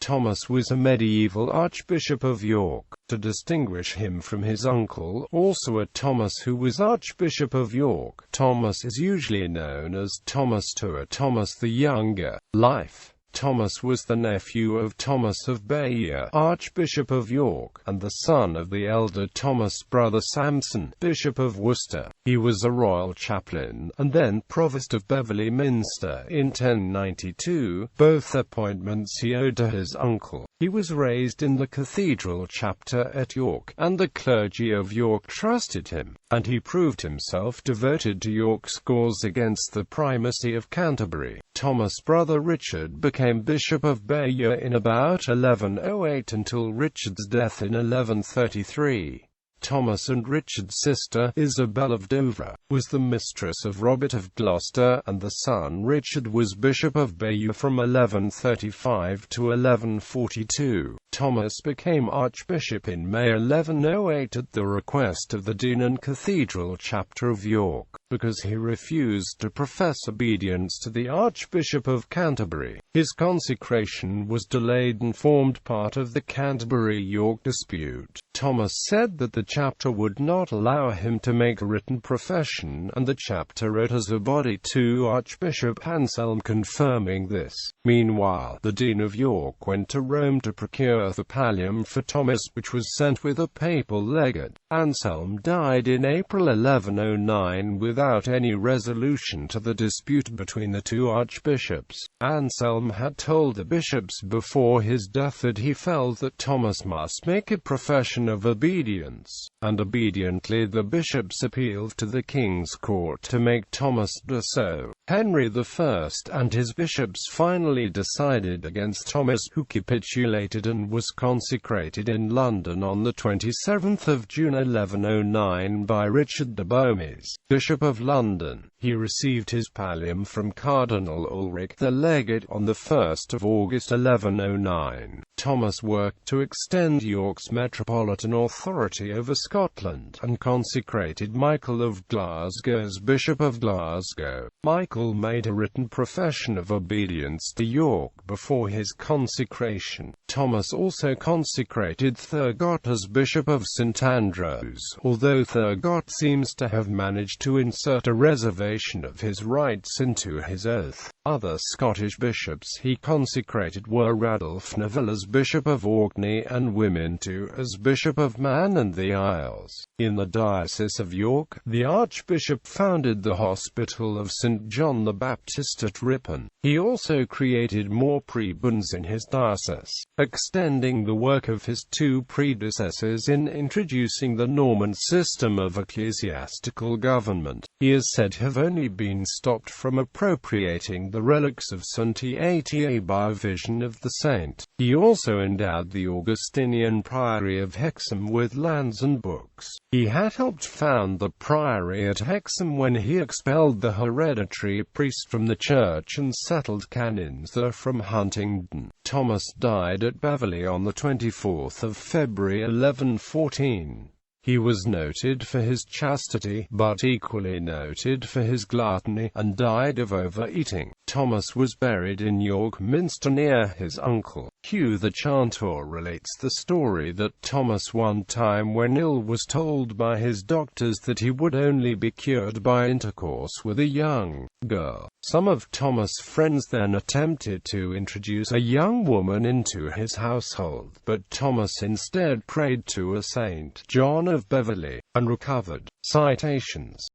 Thomas was a medieval Archbishop of York. To distinguish him from his uncle, also a Thomas, who was Archbishop of York, Thomas is usually known as Thomas.To or Thomas the Younger. Life. Thomas was the nephew of Thomas of Bayeux, Archbishop of York, and the son of the elder Thomas' brother Samson, Bishop of Worcester. He was a royal chaplain, and then Provost of Beverley Minster in 1092, both appointments he owed to his uncle. He was raised in the cathedral chapter at York, and the clergy of York trusted him, and he proved himself devoted to York's cause against the primacy of Canterbury. Thomas' brother Richard became Bishop of Bayeux in about 1108 until Richard's death in 1133. Thomas and Richard's sister, Isabel of Dover, was the mistress of Robert of Gloucester, and the son Richard was Bishop of Bayeux from 1135 to 1142. Thomas became Archbishop in May 1108 at the request of the Dean and Cathedral chapter of York, because he refused to profess obedience to the Archbishop of Canterbury. His consecration was delayed and formed part of the Canterbury-York dispute. Thomas said that the chapter would not allow him to make a written profession, and the chapter wrote as a body to Archbishop Anselm confirming this. Meanwhile, the Dean of York went to Rome to procure the pallium for Thomas, which was sent with a papal legate. Anselm died in April 1109 without any resolution to the dispute between the two archbishops. Anselm had told the bishops before his death that he felt that Thomas must make a profession of obedience, and obediently the bishops appealed to the king's court to make Thomas do so. Henry I and his bishops finally decided against Thomas, who capitulated and was consecrated in London on the 27th of June 1109 by Richard de Beaumes, Bishop of London. He received his pallium from Cardinal Ulrich, the legate, on the 1st of August 1109. Thomas worked to extend York's metropolitan authority over Scotland, and consecrated Michael of Glasgow as Bishop of Glasgow. Michael made a written profession of obedience to York before his consecration. Thomas also consecrated Thurgot as Bishop of St Andrews, although Thurgot seems to have managed to insert a reservation of his rights into his oath. Other Scottish bishops he consecrated were Radulf Neville as Bishop of Orkney and Wiminto as Bishop of Man and the Isles. In the Diocese of York, the Archbishop founded the Hospital of St John the Baptist at Ripon. He also created more prebends in his diocese, extending the work of his two predecessors in introducing the Norman system of ecclesiastical government. He is said to have only been stopped from appropriating the relics of St Eata by a vision of the saint. He also endowed the Augustinian Priory of Hexham with lands and books. He had helped found the priory at Hexham when he expelled the hereditary priest from the church and settled canons there from Huntingdon. Thomas died at Beverley on the 24th of February 1114. He was noted for his chastity, but equally noted for his gluttony, and died of overeating. Thomas was buried in York Minster near his uncle. Hugh the Chantor relates the story that Thomas one time when ill was told by his doctors that he would only be cured by intercourse with a young girl. Some of Thomas' friends then attempted to introduce a young woman into his household, but Thomas instead prayed to a Saint John of Beverley, and recovered. Citations